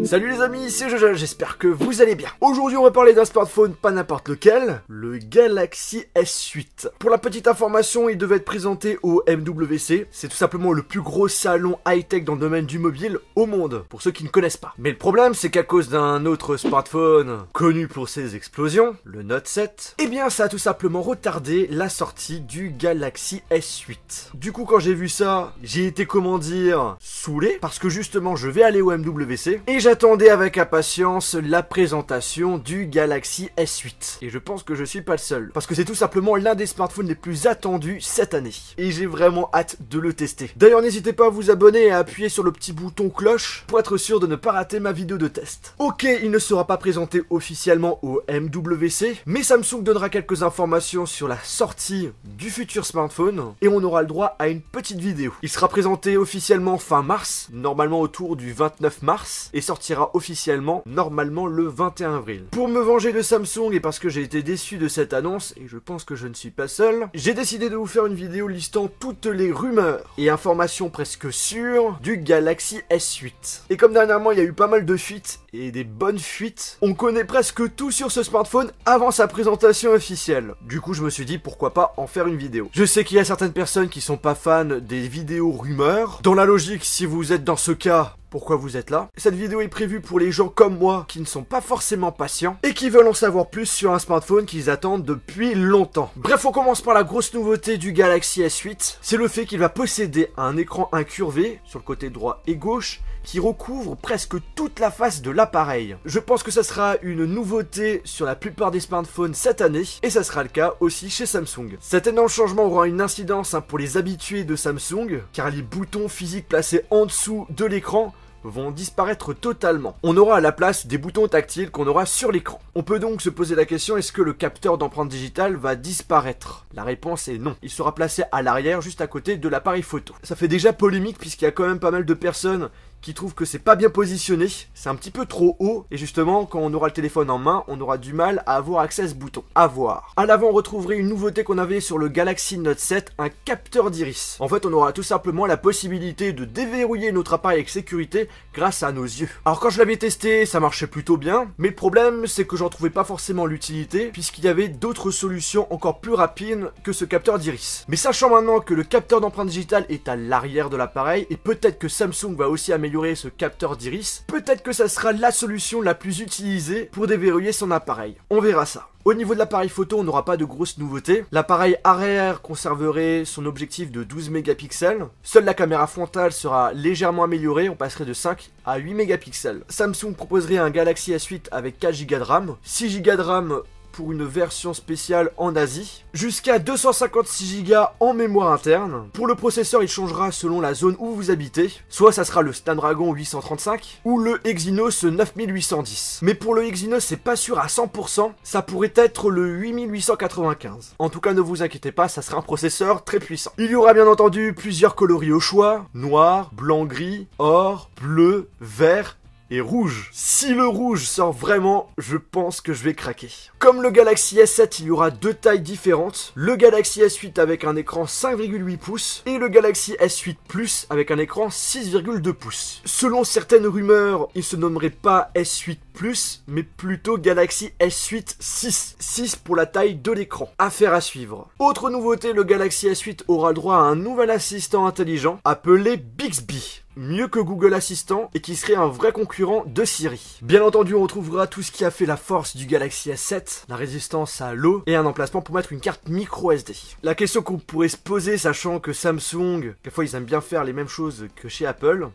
Salut les amis, c'est Jojo, j'espère que vous allez bien. Aujourd'hui on va parler d'un smartphone pas n'importe lequel, le Galaxy S8. Pour la petite information, il devait être présenté au MWC, c'est tout simplement le plus gros salon high-tech dans le domaine du mobile au monde, pour ceux qui ne connaissent pas. Mais le problème c'est qu'à cause d'un autre smartphone connu pour ses explosions, le Note 7, eh bien ça a tout simplement retardé la sortie du Galaxy S8. Du coup quand j'ai vu ça, j'ai été comment dire, saoulé, parce que justement je vais aller au MWC, et j'attendais avec impatience la présentation du Galaxy S8. Et je pense que je suis pas le seul, parce que c'est tout simplement l'un des smartphones les plus attendus cette année. Et j'ai vraiment hâte de le tester. D'ailleurs n'hésitez pas à vous abonner et à appuyer sur le petit bouton cloche pour être sûr de ne pas rater ma vidéo de test. Ok, il ne sera pas présenté officiellement au MWC, mais Samsung donnera quelques informations sur la sortie du futur smartphone, et on aura le droit à une petite vidéo. Il sera présenté officiellement fin mars, normalement autour du 29 mars, et sortira officiellement normalement le 21 avril. Pour me venger de Samsung et parce que j'ai été déçu de cette annonce, et je pense que je ne suis pas seul, j'ai décidé de vous faire une vidéo listant toutes les rumeurs et informations presque sûres du Galaxy S8. Et comme dernièrement il y a eu pas mal de fuites, et des bonnes fuites, on connaît presque tout sur ce smartphone avant sa présentation officielle. Du coup je me suis dit pourquoi pas en faire une vidéo. Je sais qu'il y a certaines personnes qui sont pas fans des vidéos rumeurs. Dans la logique, si vous êtes dans ce cas, pourquoi vous êtes là? Cette vidéo est prévue pour les gens comme moi qui ne sont pas forcément patients et qui veulent en savoir plus sur un smartphone qu'ils attendent depuis longtemps. Bref, on commence par la grosse nouveauté du Galaxy S8, c'est le fait qu'il va posséder un écran incurvé sur le côté droit et gauche qui recouvre presque toute la face de l'appareil. Je pense que ça sera une nouveauté sur la plupart des smartphones cette année, et ça sera le cas aussi chez Samsung. Cet énorme changement aura une incidence pour les habitués de Samsung, car les boutons physiques placés en dessous de l'écran vont disparaître totalement. On aura à la place des boutons tactiles qu'on aura sur l'écran. On peut donc se poser la question, est-ce que le capteur d'empreinte digitale va disparaître? La réponse est non. Il sera placé à l'arrière, juste à côté de l'appareil photo. Ça fait déjà polémique puisqu'il y a quand même pas mal de personnes qui trouvent que c'est pas bien positionné, c'est un petit peu trop haut, et justement, quand on aura le téléphone en main, on aura du mal à avoir accès à ce bouton. À voir. À l'avant, on retrouverait une nouveauté qu'on avait sur le Galaxy Note 7, un capteur d'iris. En fait, on aura tout simplement la possibilité de déverrouiller notre appareil avec sécurité grâce à nos yeux. Alors quand je l'avais testé, ça marchait plutôt bien, mais le problème, c'est que j'en trouvais pas forcément l'utilité, puisqu'il y avait d'autres solutions encore plus rapides que ce capteur d'iris. Mais sachant maintenant que le capteur d'empreinte digitale est à l'arrière de l'appareil, et peut-être que Samsung va aussi améliorer ce capteur d'iris, peut-être que ça sera la solution la plus utilisée pour déverrouiller son appareil. On verra ça. Au niveau de l'appareil photo, on n'aura pas de grosses nouveautés. L'appareil arrière conserverait son objectif de 12 mégapixels. Seule la caméra frontale sera légèrement améliorée, on passerait de 5 à 8 mégapixels. Samsung proposerait un Galaxy S8 avec 4 Go de RAM, 6 Go de RAM pour une version spéciale en Asie, jusqu'à 256 Go en mémoire interne. Pour le processeur, il changera selon la zone où vous habitez, soit ça sera le Snapdragon 835 ou le Exynos 9810. Mais pour le Exynos, c'est pas sûr à 100%, ça pourrait être le 8895. En tout cas, ne vous inquiétez pas, ça sera un processeur très puissant. Il y aura bien entendu plusieurs coloris au choix, noir, blanc, gris, or, bleu, vert et rouge. Si le rouge sort vraiment, je pense que je vais craquer. Comme le Galaxy S7, il y aura deux tailles différentes. Le Galaxy S8 avec un écran 5,8 pouces et le Galaxy S8 Plus avec un écran 6,2 pouces. Selon certaines rumeurs, il se nommerait pas S8 Plus, mais plutôt Galaxy S8 6. 6 pour la taille de l'écran. Affaire à suivre. Autre nouveauté, le Galaxy S8 aura droit à un nouvel assistant intelligent appelé Bixby. Mieux que Google Assistant et qui serait un vrai concurrent de Siri. Bien entendu, on retrouvera tout ce qui a fait la force du Galaxy S7, la résistance à l'eau et un emplacement pour mettre une carte micro SD. La question qu'on pourrait se poser, sachant que Samsung, quelquefois ils aiment bien faire les mêmes choses que chez Apple,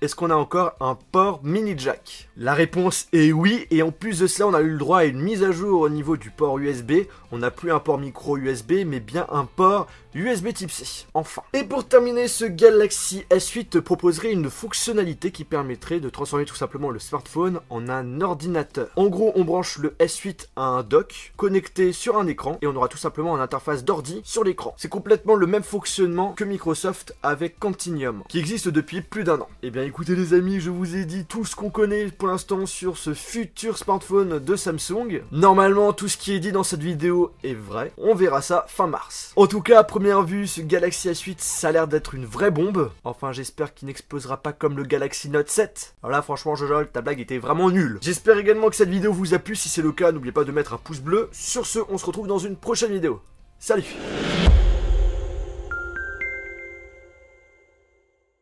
est-ce qu'on a encore un port mini jack? La réponse est oui, et en plus de cela, on a eu le droit à une mise à jour au niveau du port USB. On n'a plus un port micro USB, mais bien un port USB type C. Enfin. Et pour terminer, ce Galaxy S8 proposerait une fonctionnalité qui permettrait de transformer tout simplement le smartphone en un ordinateur. En gros, on branche le S8 à un dock connecté sur un écran, et on aura tout simplement une interface d'ordi sur l'écran. C'est complètement le même fonctionnement que Microsoft avec Continuum, qui existe depuis plus d'1 an. Et bien écoutez les amis, je vous ai dit tout ce qu'on connaît pour l'instant sur ce futur smartphone de Samsung. Normalement, tout ce qui est dit dans cette vidéo est vrai. On verra ça fin mars. En tout cas, à première vue, ce Galaxy S8, ça a l'air d'être une vraie bombe. Enfin, j'espère qu'il n'explosera pas comme le Galaxy Note 7. Alors là, franchement, Jojo, ta blague était vraiment nulle. J'espère également que cette vidéo vous a plu. Si c'est le cas, n'oubliez pas de mettre un pouce bleu. Sur ce, on se retrouve dans une prochaine vidéo. Salut!